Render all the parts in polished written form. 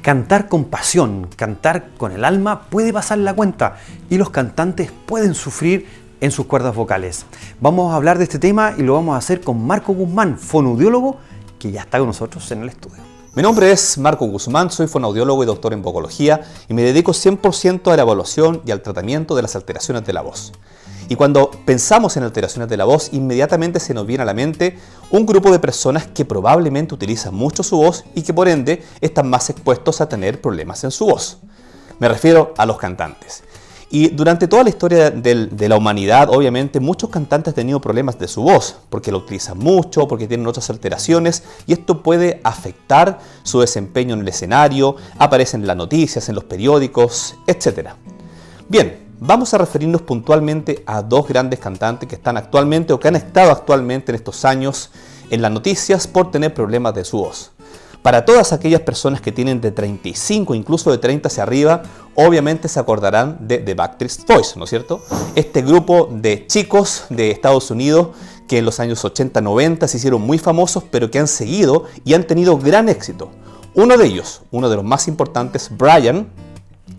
Cantar con pasión, cantar con el alma puede pasar la cuenta y los cantantes pueden sufrir en sus cuerdas vocales. Vamos a hablar de este tema y lo vamos a hacer con Marco Guzmán, fonoaudiólogo, que ya está con nosotros en el estudio. Mi nombre es Marco Guzmán, soy fonoaudiólogo y doctor en vocología y me dedico 100% a la evaluación y al tratamiento de las alteraciones de la voz. Y cuando pensamos en alteraciones de la voz, inmediatamente se nos viene a la mente un grupo de personas que probablemente utilizan mucho su voz y que por ende están más expuestos a tener problemas en su voz. Me refiero a los cantantes. Y durante toda la historia de la humanidad, obviamente, muchos cantantes han tenido problemas de su voz, porque la utilizan mucho, porque tienen otras alteraciones, y esto puede afectar su desempeño en el escenario, aparecen en las noticias, en los periódicos, etc. Bien, vamos a referirnos puntualmente a dos grandes cantantes que están actualmente o que han estado actualmente en estos años en las noticias por tener problemas de su voz. Para todas aquellas personas que tienen de 35, incluso de 30 hacia arriba, obviamente se acordarán de The Backstreet Boys, ¿no es cierto? Este grupo de chicos de Estados Unidos que en los años 80-90 se hicieron muy famosos, pero que han seguido y han tenido gran éxito. Uno de ellos, uno de los más importantes, Brian,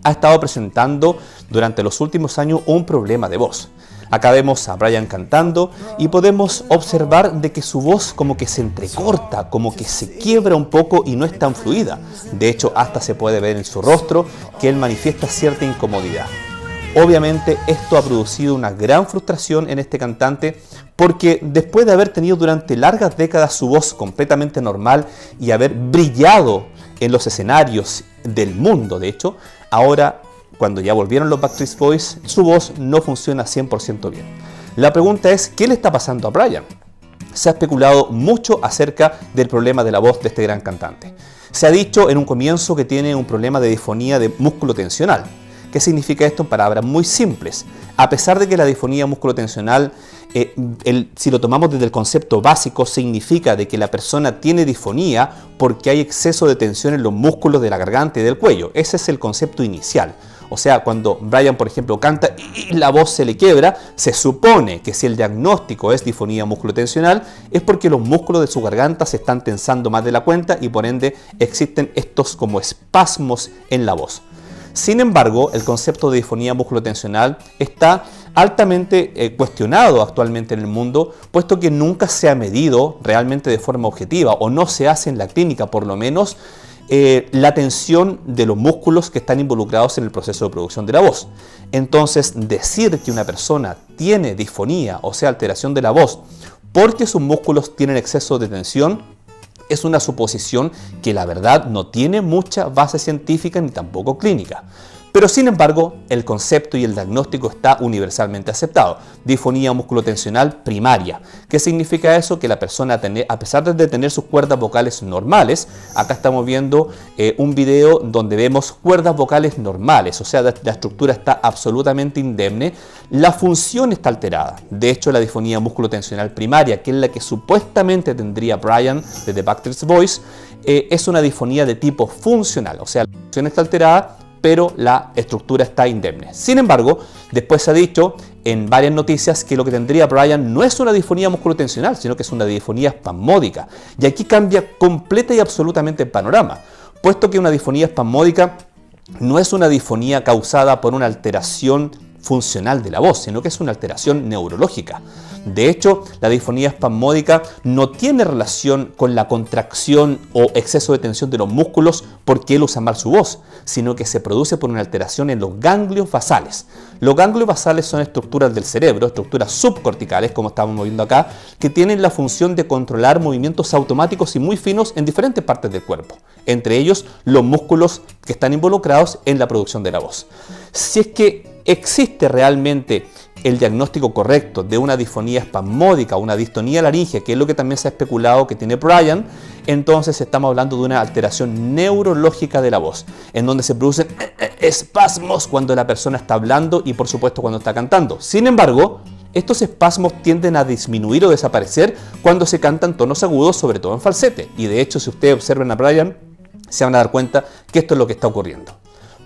ha estado presentando durante los últimos años un problema de voz. Acá vemos a Brian cantando y podemos observar de que su voz como que se entrecorta, como que se quiebra un poco y no es tan fluida. De hecho, hasta se puede ver en su rostro que él manifiesta cierta incomodidad. Obviamente esto ha producido una gran frustración en este cantante porque después de haber tenido durante largas décadas su voz completamente normal y haber brillado en los escenarios del mundo, de hecho, ahora cuando ya volvieron los Backstreet Boys, su voz no funciona 100% bien. La pregunta es, ¿qué le está pasando a Brian? Se ha especulado mucho acerca del problema de la voz de este gran cantante. Se ha dicho en un comienzo que tiene un problema de disfonía de músculo tensional. ¿Qué significa esto en palabras muy simples? A pesar de que la disfonía músculo-tensional, si lo tomamos desde el concepto básico, significa de que la persona tiene disfonía porque hay exceso de tensión en los músculos de la garganta y del cuello. Ese es el concepto inicial. O sea, cuando Brian, por ejemplo, canta y la voz se le quiebra, se supone que si el diagnóstico es disfonía músculo-tensional, es porque los músculos de su garganta se están tensando más de la cuenta y por ende existen estos como espasmos en la voz. Sin embargo, el concepto de disfonía músculo-tensional está altamente cuestionado actualmente en el mundo, puesto que nunca se ha medido realmente de forma objetiva o no se hace en la clínica, por lo menos, la tensión de los músculos que están involucrados en el proceso de producción de la voz. Entonces, decir que una persona tiene disfonía, o sea, alteración de la voz, porque sus músculos tienen exceso de tensión, es una suposición que la verdad no tiene mucha base científica ni tampoco clínica. Pero sin embargo, el concepto y el diagnóstico está universalmente aceptado. Disfonía músculo-tensional primaria. ¿Qué significa eso? Que la persona, a pesar de tener sus cuerdas vocales normales, acá estamos viendo un video donde vemos cuerdas vocales normales, o sea, la estructura está absolutamente indemne, la función está alterada. De hecho, la disfonía músculo-tensional primaria, que es la que supuestamente tendría Brian de The Backstreet Boys, es una disfonía de tipo funcional, o sea, la función está alterada, pero la estructura está indemne. Sin embargo, después se ha dicho en varias noticias que lo que tendría Brian no es una disfonía musculotensional, sino que es una disfonía espasmódica. Y aquí cambia completa y absolutamente el panorama, puesto que una disfonía espasmódica no es una disfonía causada por una alteración funcional de la voz, sino que es una alteración neurológica. De hecho, la disfonía espasmódica no tiene relación con la contracción o exceso de tensión de los músculos porque él usa mal su voz, sino que se produce por una alteración en los ganglios basales. Los ganglios basales son estructuras del cerebro, estructuras subcorticales, como estamos viendo acá, que tienen la función de controlar movimientos automáticos y muy finos en diferentes partes del cuerpo, entre ellos los músculos que están involucrados en la producción de la voz. Si es que existe realmente el diagnóstico correcto de una disfonía espasmódica, una distonía laringea, que es lo que también se ha especulado que tiene Brian, entonces estamos hablando de una alteración neurológica de la voz, en donde se producen espasmos cuando la persona está hablando y por supuesto cuando está cantando. Sin embargo, estos espasmos tienden a disminuir o desaparecer cuando se cantan tonos agudos, sobre todo en falsete. Y de hecho, si ustedes observan a Brian, se van a dar cuenta que esto es lo que está ocurriendo.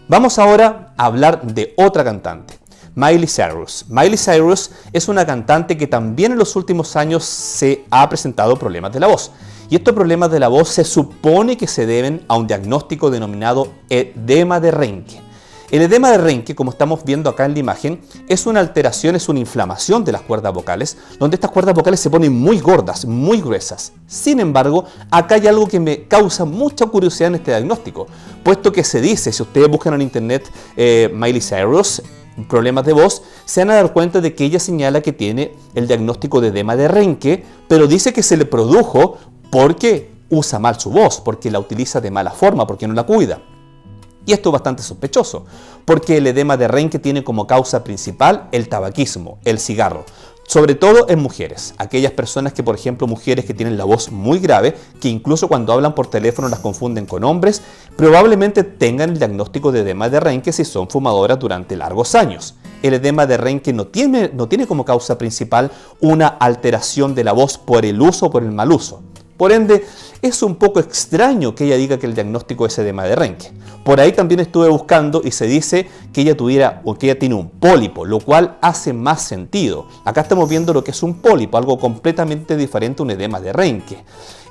Vamos ahora a hablar de otra cantante, Miley Cyrus. Miley Cyrus es una cantante que también en los últimos años se ha presentado problemas de la voz. Y estos problemas de la voz se supone que se deben a un diagnóstico denominado edema de Reinke. El edema de Reinke, como estamos viendo acá en la imagen, es una alteración, es una inflamación de las cuerdas vocales, donde estas cuerdas vocales se ponen muy gordas, muy gruesas. Sin embargo, acá hay algo que me causa mucha curiosidad en este diagnóstico, puesto que se dice, si ustedes buscan en internet Miley Cyrus, problemas de voz, se van a dar cuenta de que ella señala que tiene el diagnóstico de edema de Reinke, pero dice que se le produjo porque usa mal su voz, porque la utiliza de mala forma, porque no la cuida. Y esto es bastante sospechoso, porque el edema de Reinke tiene como causa principal el tabaquismo, el cigarro, sobre todo en mujeres. Aquellas personas que, por ejemplo, mujeres que tienen la voz muy grave, que incluso cuando hablan por teléfono las confunden con hombres, probablemente tengan el diagnóstico de edema de Reinke si son fumadoras durante largos años. El edema de Reinke no tiene como causa principal una alteración de la voz por el uso o por el mal uso. Por ende, es un poco extraño que ella diga que el diagnóstico es edema de Reinke. Por ahí también estuve buscando y se dice que ella tiene un pólipo, lo cual hace más sentido. Acá estamos viendo lo que es un pólipo, algo completamente diferente a un edema de Reinke.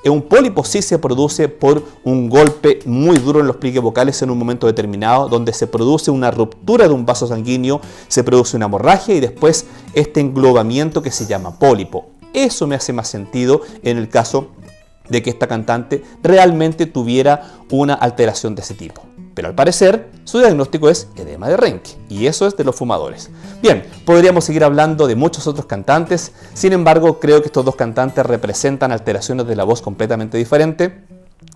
Un pólipo sí se produce por un golpe muy duro en los pliegues vocales en un momento determinado, donde se produce una ruptura de un vaso sanguíneo, se produce una hemorragia y después este englobamiento que se llama pólipo. Eso me hace más sentido en el caso de que esta cantante realmente tuviera una alteración de ese tipo. Pero al parecer, su diagnóstico es edema de Reinke, y eso es de los fumadores. Bien, podríamos seguir hablando de muchos otros cantantes, sin embargo, creo que estos dos cantantes representan alteraciones de la voz completamente diferentes.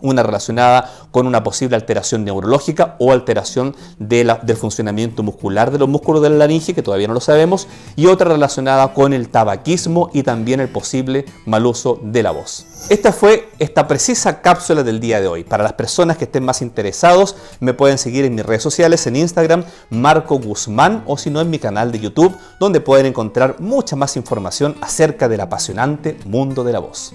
Una relacionada con una posible alteración neurológica o alteración del funcionamiento muscular de los músculos de la laringe, que todavía no lo sabemos, y otra relacionada con el tabaquismo y también el posible mal uso de la voz. Esta fue esta precisa cápsula del día de hoy. Para las personas que estén más interesados, me pueden seguir en mis redes sociales, en Instagram, Marco Guzmán, o si no en mi canal de YouTube, donde pueden encontrar mucha más información acerca del apasionante mundo de la voz.